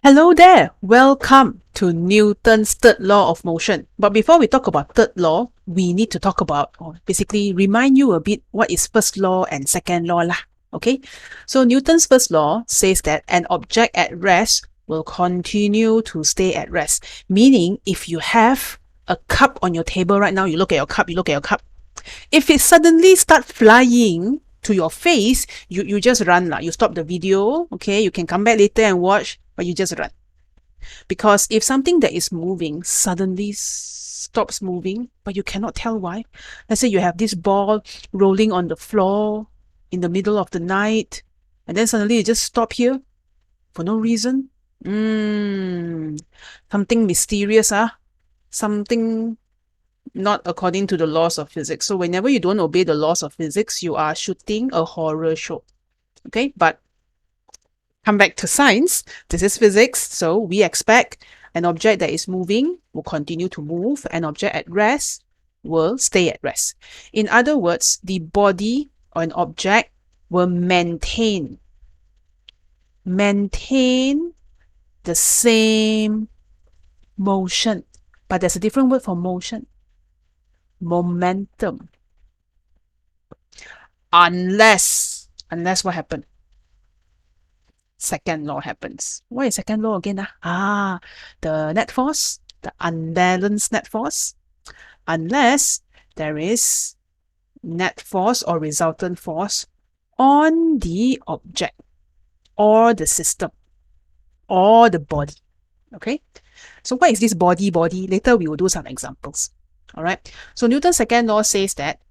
Hello there! Welcome to Newton's third law of motion. But before we talk about third law, we need to talk about, or basically remind you a bit what is first law and second law lah. Okay? So Newton's first law says that an object at rest will continue to stay at rest. Meaning, if you have a cup on your table right now, you look at your cup, If it suddenly starts flying to your face, you just run lah. You stop the video, okay? You can come back later and watch, but you just run. Because if something that is moving suddenly stops moving, but you cannot tell why. Let's say you have this ball rolling on the floor in the middle of the night, and then suddenly you just stop here for no reason. Something mysterious, something not according to the laws of physics. So whenever you don't obey the laws of physics, you are shooting a horror show. Okay, but come back to science. This is physics, so we expect an object that is moving will continue to move. An object at rest will stay at rest. In other words, the body or an object will maintain the same motion. But there's a different word for motion. Momentum. Unless what happened? Second law happens. What is second law again? The net force, the unbalanced net force. Unless there is net force or resultant force on the object or the system or the body. Okay? So what is this body? Later we will do some examples. All right. So Newton's second law says that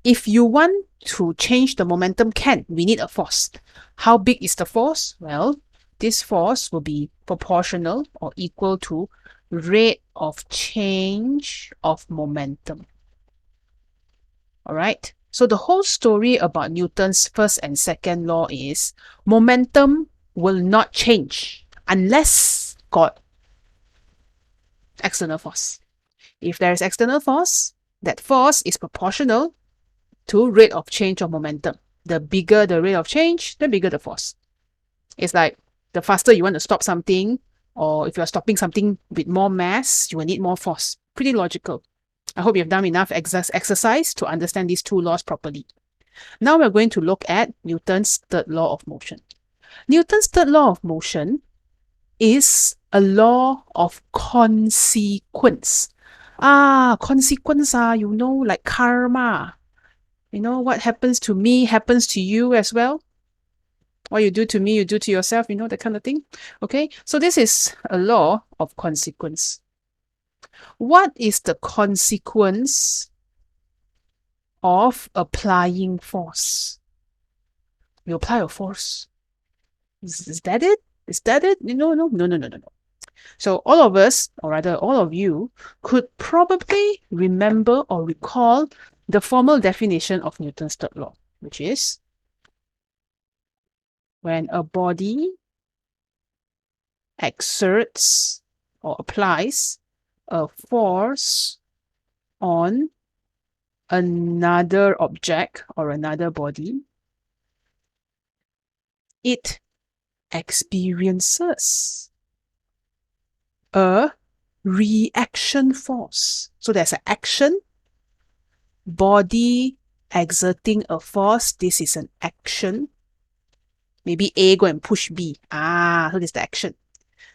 if you want to change the momentum, we need a force. How big is the force? Well, this force will be proportional or equal to rate of change of momentum. All right. So the whole story about Newton's first and second law is momentum will not change unless got external force. If there is external force, that force is proportional to rate of change of momentum. The bigger the rate of change, the bigger the force. It's like the faster you want to stop something, or if you're stopping something with more mass, you will need more force. Pretty logical. I hope you've done enough exercise to understand these two laws properly. Now we're going to look at Newton's third law of motion. Newton's third law of motion is a law of consequence. Consequence, you know, like karma. You know, what happens to me happens to you as well. What you do to me, you do to yourself, you know, that kind of thing. Okay, so this is a law of consequence. What is the consequence of applying force? You apply a force. Is that it? Is that it? No. So all of us, or rather all of you, could probably remember or recall the formal definition of Newton's third law, which is when a body exerts or applies a force on another object or another body, it experiences a reaction force. So there's an action, body exerting a force. This is an action. Maybe A go and push B. So this is the action.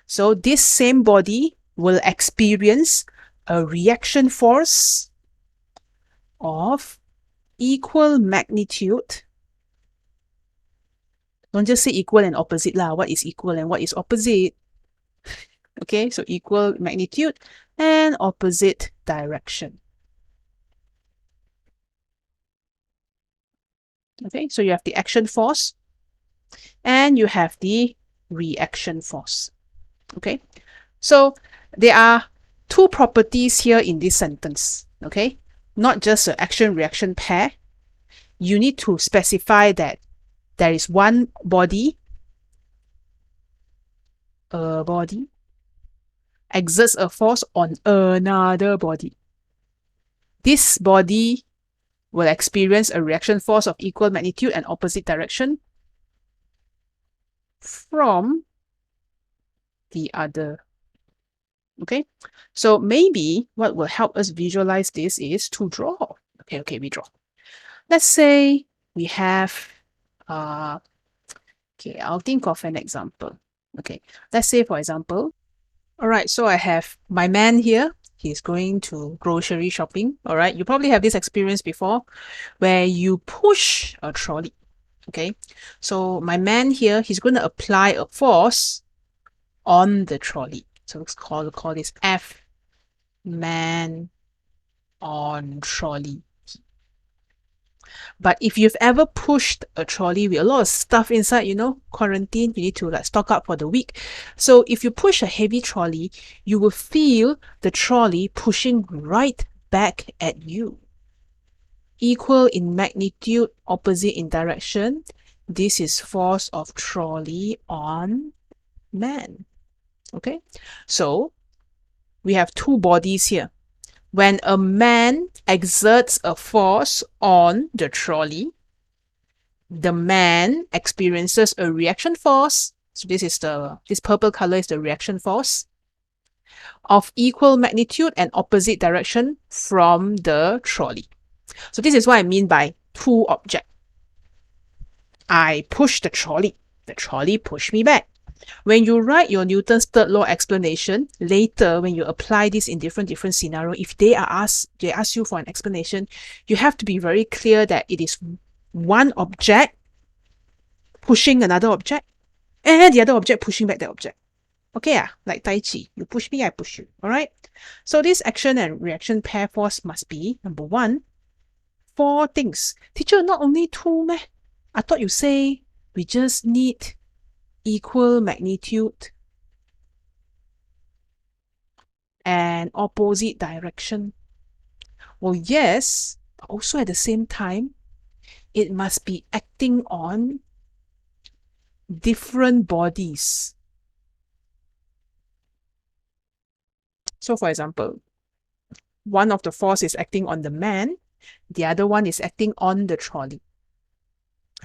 So this same body will experience a reaction force of equal magnitude. Don't just say equal and opposite lah. What is equal and what is opposite? Okay, so equal magnitude and opposite direction. Okay, so you have the action force and you have the reaction force. Okay, so there are two properties here in this sentence. Okay, not just an action-reaction pair. You need to specify that there is one body, a body, exerts a force on another body. This body will experience a reaction force of equal magnitude and opposite direction from the other. Okay, so maybe what will help us visualize this is to draw. Okay, we draw. Let's say we have, okay, I'll think of an example. Okay, let's say for example, all right, so I have my man here. He's going to grocery shopping. All right, you probably have this experience before where you push a trolley. Okay, so my man here, he's going to apply a force on the trolley. So let's call this F man on trolley. But if you've ever pushed a trolley with a lot of stuff inside, you know, quarantine, you need to like stock up for the week. So if you push a heavy trolley, you will feel the trolley pushing right back at you. Equal in magnitude, opposite in direction. This is force of trolley on man. Okay, so we have two bodies here. When a man exerts a force on the trolley, the man experiences a reaction force. So this purple color is the reaction force of equal magnitude and opposite direction from the trolley. So this is what I mean by two objects. I push the trolley pushed me back. When you write your Newton's third law explanation, later when you apply this in different scenarios, if they ask you for an explanation, you have to be very clear that it is one object pushing another object and the other object pushing back the object. Okay, like Tai Chi, you push me, I push you. All right. So this action and reaction pair force must be, number one, 4 things. Teacher, not only 2 meh? I thought you say we just need equal magnitude and opposite direction. Well, yes, but also at the same time, it must be acting on different bodies. So for example, one of the force is acting on the man, the other one is acting on the trolley,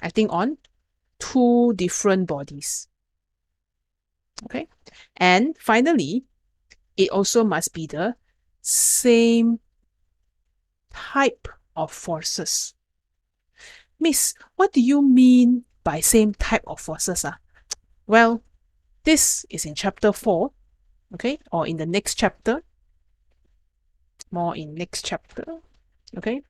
acting on 2 different bodies. Okay, and finally, it also must be the same type of forces. Miss, what do you mean by same type of forces? Well, this is in chapter 4, okay, or in the next chapter, more in next chapter, okay.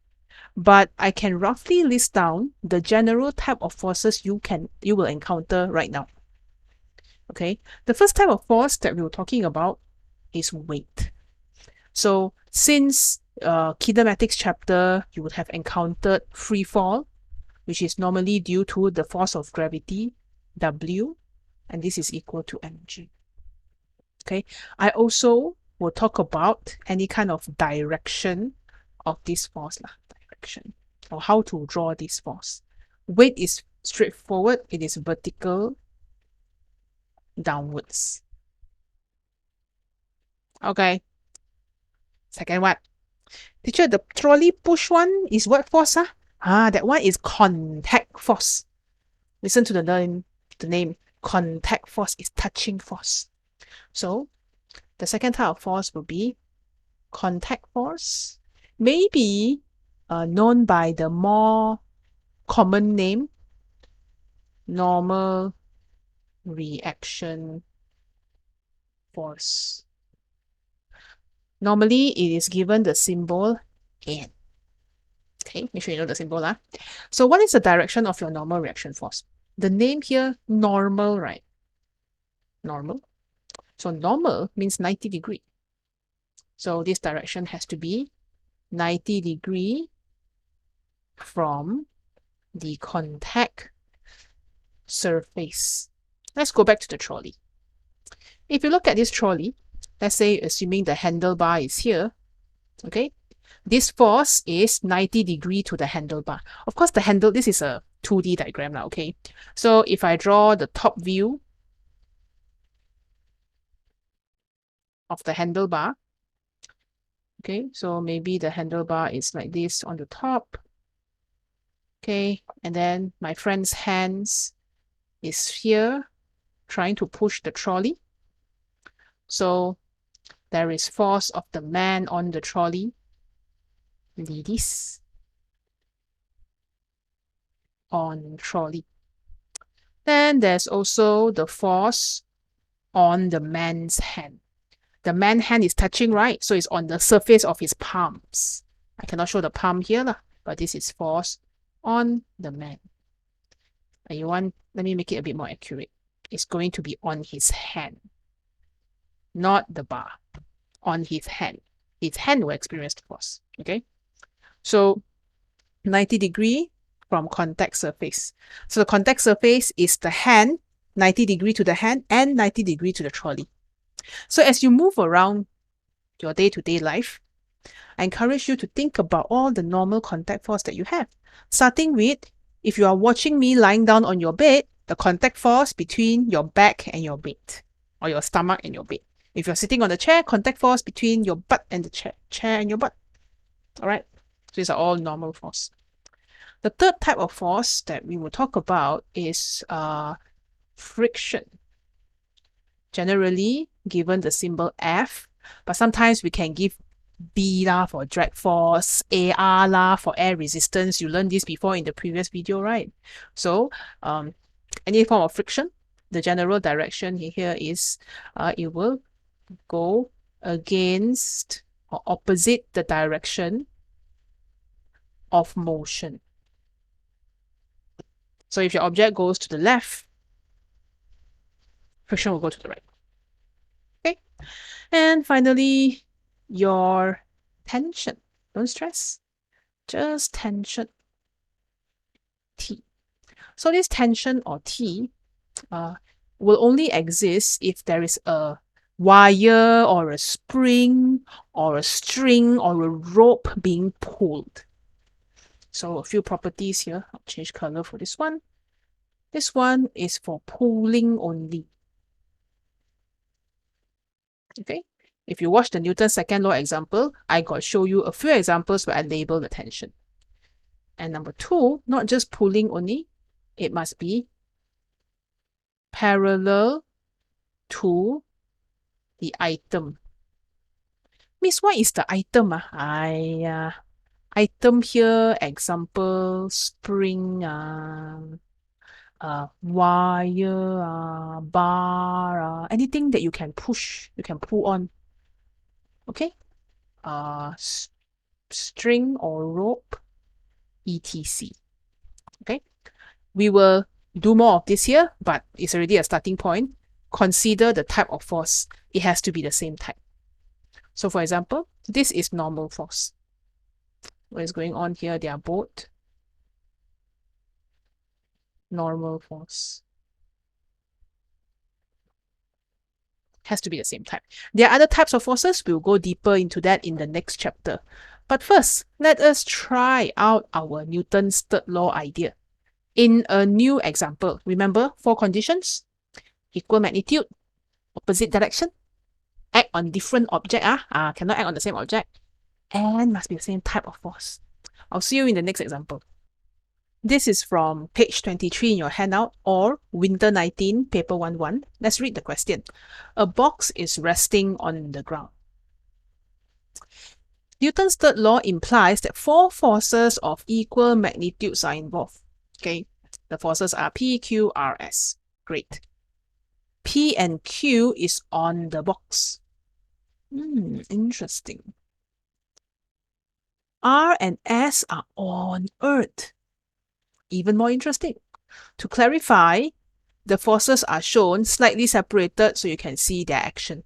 But I can roughly list down the general type of forces you will encounter right now. Okay, the first type of force that we were talking about is weight. So since kinematics chapter, you would have encountered free fall, which is normally due to the force of gravity, W, and this is equal to mg. Okay, I also will talk about any kind of direction of this force, direction, or how to draw this force. Weight is straightforward, it is vertical downwards. Okay, second one. Teacher, the trolley push one is what force? That one is contact force. Listen to the name. Contact force is touching force. So the second type of force will be contact force, maybe known by the more common name, normal reaction force. Normally, it is given the symbol N. Okay, make sure you know the symbol. So what is the direction of your normal reaction force? The name here, normal, right? Normal. So normal means 90 degree. So this direction has to be 90 degree from the contact surface. Let's go back to the trolley. If you look at this trolley, let's say assuming the handlebar is here, okay, this force is 90 degree to the handlebar. Of course, this is a 2D diagram now, okay? So if I draw the top view of the handlebar, okay, so maybe the handlebar is like this on the top, okay, and then my friend's hands is here trying to push the trolley. So there is force of the man on the trolley, ladies, on trolley. Then there's also the force on the man's hand. The man's hand is touching, right? So it's on the surface of his palms. I cannot show the palm here, but this is force on the man. And let me make it a bit more accurate. It's going to be on his hand, not the bar, on his hand. His hand will experience the force, okay? So 90 degree from contact surface. So the contact surface is the hand, 90 degree to the hand and 90 degree to the trolley. So as you move around your day-to-day life, I encourage you to think about all the normal contact force that you have. Starting with, if you are watching me lying down on your bed, the contact force between your back and your bed, or your stomach and your bed. If you're sitting on the chair, contact force between your butt and the chair and your butt. All right, so these are all normal force. The third type of force that we will talk about is friction. Generally given the symbol F, but sometimes we can give B for drag force, AR for air resistance. You learned this before in the previous video, right? So any form of friction, the general direction here is it will go against or opposite the direction of motion. So if your object goes to the left, friction will go to the right. Okay. And finally, your tension. Don't stress. Just tension. T. So this tension or T will only exist if there is a wire or a spring or a string or a rope being pulled. So a few properties here. I'll change color for this one. This one is for pulling only. Okay. If you watch the Newton's second law example, I got show you a few examples where I label the tension. And number two, not just pulling only, it must be parallel to the item. Miss, what is the item? Item here, example, spring, wire, bar, anything that you can push, you can pull on. Okay? String or rope, etc. Okay? We will do more of this here, but it's already a starting point. Consider the type of force. It has to be the same type. So for example, this is normal force. What is going on here? They are both normal force. Has to be the same type. There are other types of forces. We'll go deeper into that in the next chapter. But first, let us try out our Newton's third law idea. In a new example, remember 4 conditions? Equal magnitude, opposite direction, act on different object, cannot act on the same object, and must be the same type of force. I'll see you in the next example. This is from page 23 in your handout, or Winter 19, paper 1-1. Let's read the question. A box is resting on the ground. Newton's third law implies that 4 forces of equal magnitudes are involved. Okay, the forces are P, Q, R, S. Great. P and Q is on the box. Interesting. R and S are on Earth. Even more interesting. To clarify, the forces are shown slightly separated so you can see their action.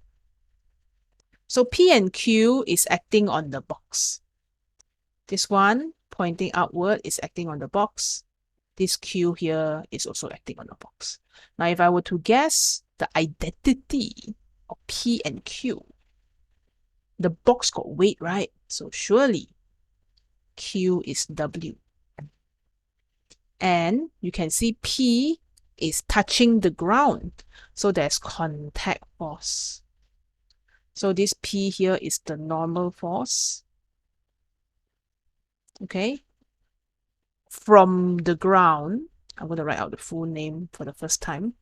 So P and Q is acting on the box. This one pointing outward is acting on the box. This Q here is also acting on the box. Now, if I were to guess the identity of P and Q, the box got weight, right? So surely Q is W. And you can see P is touching the ground. So there's contact force. So this P here is the normal force. Okay. From the ground, I'm going to write out the full name for the first time.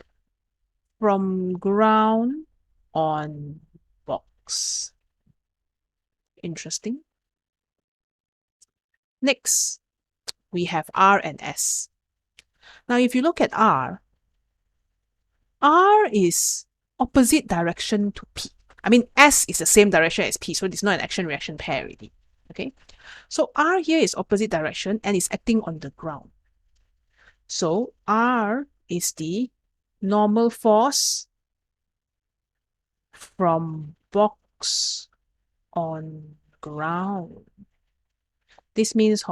From ground on box. Interesting. Next, we have R and S. Now, if you look at R is opposite direction to P. I mean, S is the same direction as P, so it's not an action-reaction pair already. Okay, so R here is opposite direction and is acting on the ground. So R is the normal force from box on ground. This means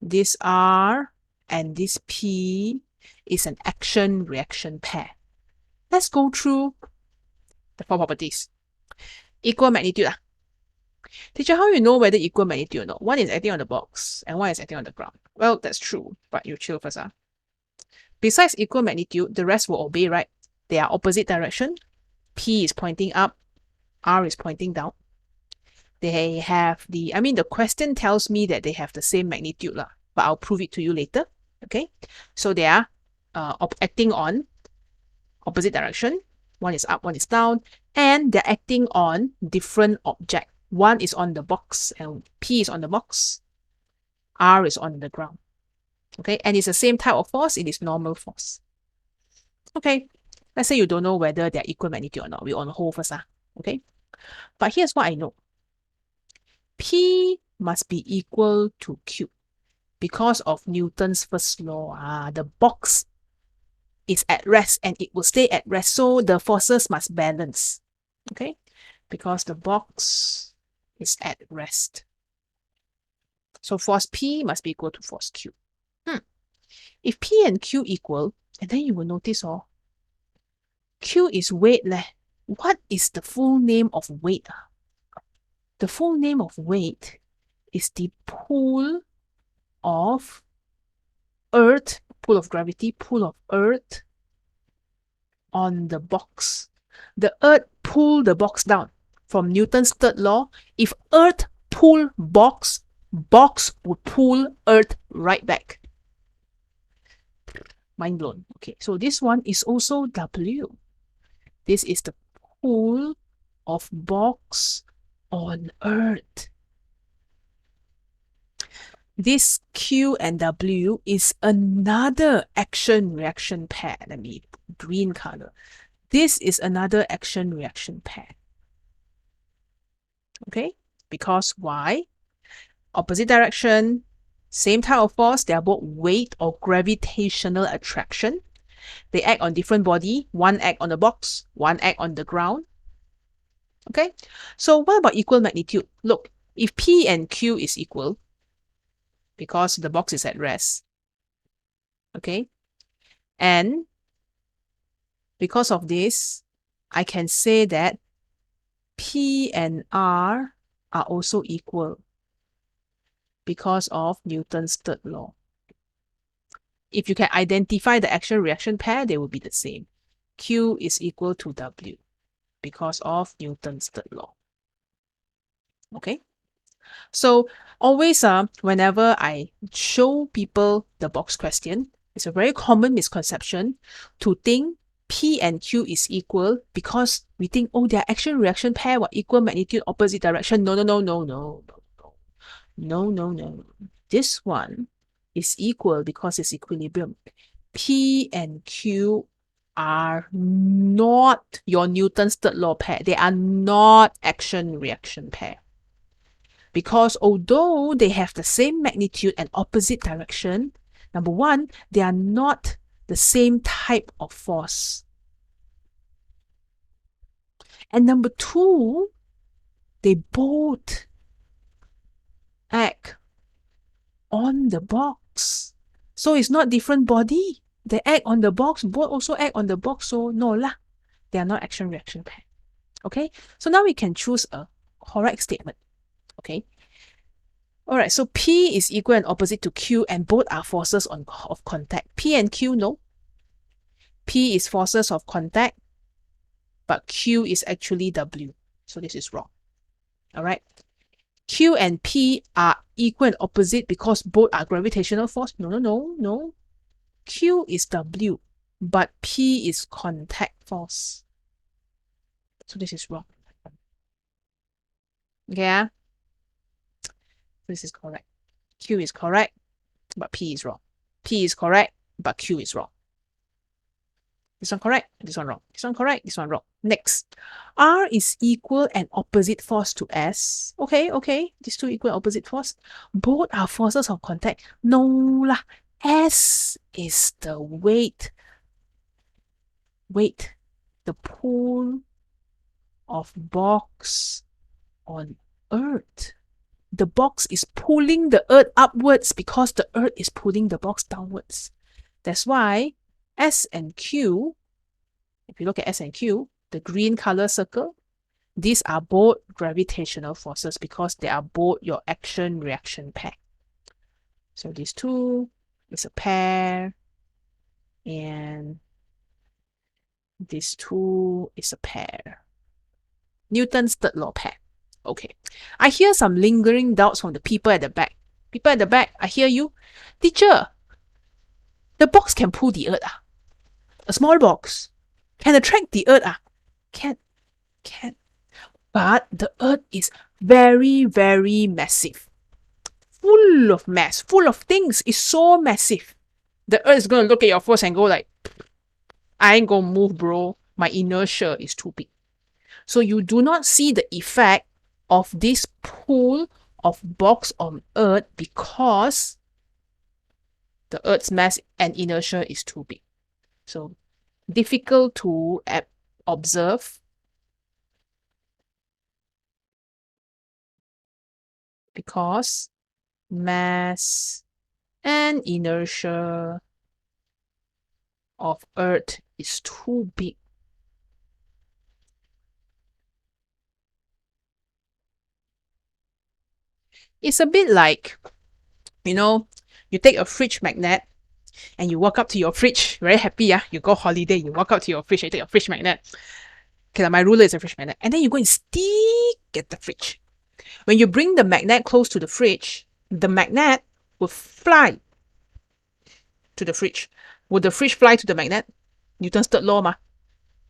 this R and this P is an action-reaction pair. Let's go through the four properties. Equal magnitude. Teacher, how you know whether equal magnitude or not? One is acting on the box and one is acting on the ground. Well, that's true, but you chill first. Besides equal magnitude, the rest will obey, right? They are opposite direction. P is pointing up, R is pointing down. They have the question tells me that they have the same magnitude, but I'll prove it to you later. Okay, so they are acting on opposite direction. One is up, one is down, and they're acting on different objects. One is on the box, and P is on the box. R is on the ground. Okay, and it's the same type of force. It is normal force. Okay, let's say you don't know whether they're equal magnitude or not. We're on hold first. Okay, but here's what I know. P must be equal to Q because of Newton's first law. The box is at rest and it will stay at rest, so the forces must balance. Okay, because the box is at rest. So force P must be equal to force Q. If P and Q equal, and then you will notice Q is weight. What is the full name of weight? The full name of weight is the pull of Earth, pull of gravity, pull of Earth on the box. The Earth pull the box down. From Newton's third law, if Earth pull box will pull Earth right back. Mind blown. Okay, so this one is also W. This is the pull of box on Earth. This Q and W is another action-reaction pair. Let me green color. This is another action-reaction pair. Okay, because why? Opposite direction, same type of force. They are both weight or gravitational attraction. They act on different body. One act on the box, one act on the ground. Okay, so what about equal magnitude? Look, if P and Q is equal, because the box is at rest, okay, and because of this, I can say that P and R are also equal because of Newton's third law. If you can identify the action-reaction pair, they will be the same. Q is equal to W because of Newton's third law. Okay, so always whenever I show people the box question, it's a very common misconception to think P and Q is equal because we think, oh, their action-reaction pair were equal magnitude, opposite direction. No. This one is equal because it's equilibrium. P and Q are not your Newton's third law pair. They are not action-reaction pair. Because although they have the same magnitude and opposite direction, number one, they are not the same type of force. And number two, they both act on the box. So it's not different body. They act on the box, both also act on the box, so no lah. They are not action-reaction pair. Okay, so now we can choose a correct statement. Okay. Alright, so P is equal and opposite to Q and both are forces of contact. P and Q, no. P is forces of contact, but Q is actually W. So this is wrong. Alright. Q and P are equal and opposite because both are gravitational force. No. Q is W, but P is contact force. So this is wrong. Yeah. This is correct. Q is correct, but P is wrong. P is correct, but Q is wrong. This one correct, this one wrong. This one correct, this one wrong. Next. R is equal and opposite force to S. Okay. These two equal and opposite force. Both are forces of contact. No lah. S is the weight. The pull of box on earth. The box is pulling the earth upwards because the earth is pulling the box downwards. That's why S and Q, if you look at S and Q, the green color circle, these are both gravitational forces because they are both your action-reaction pair. So these two is a pair, and these two is a pair. Newton's third law pair. Okay. I hear some lingering doubts from the people at the back. People at the back, I hear you. Teacher, the box can pull the earth. A small box can attract the earth. Can. But the earth is very, very massive. Full of mass, full of things. It's so massive. The earth is going to look at your force and go like, I ain't going to move, bro. My inertia is too big. So you do not see the effect of this pull of box on earth because the earth's mass and inertia is too big. So difficult to observe because mass and inertia of earth is too big. It's a bit like, you take a fridge magnet and you walk up to your fridge, very happy, you go holiday, you walk up to your fridge, you take a fridge magnet. Okay, my ruler is a fridge magnet. And then you go and stick at the fridge. When you bring the magnet close to the fridge, the magnet will fly to the fridge. Would the fridge fly to the magnet? Newton's third law, ma.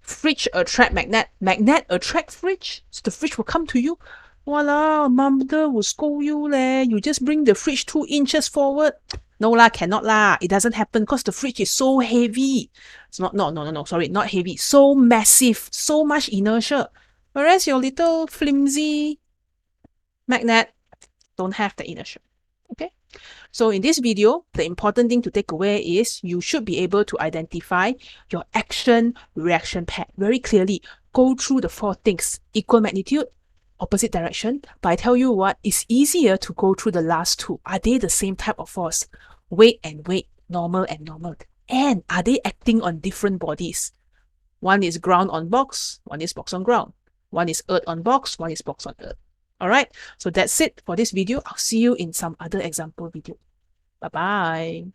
Fridge attract magnet. Magnet attract fridge. So the fridge will come to you. Walao, mother will scold you leh. You just bring the fridge 2 inches forward. No lah, cannot lah. It doesn't happen because the fridge is so heavy. It's not heavy. So massive, so much inertia. Whereas your little flimsy magnet don't have the inertia. Okay? So in this video, the important thing to take away is you should be able to identify your action-reaction pair very clearly. Go through the 4 things. Equal magnitude, opposite direction. But I tell you what, it's easier to go through the last 2. Are they the same type of force? Weight and weight, normal and normal. And are they acting on different bodies? One is ground on box, one is box on ground. One is earth on box, one is box on earth. Alright, so that's it for this video. I'll see you in some other example video. Bye-bye.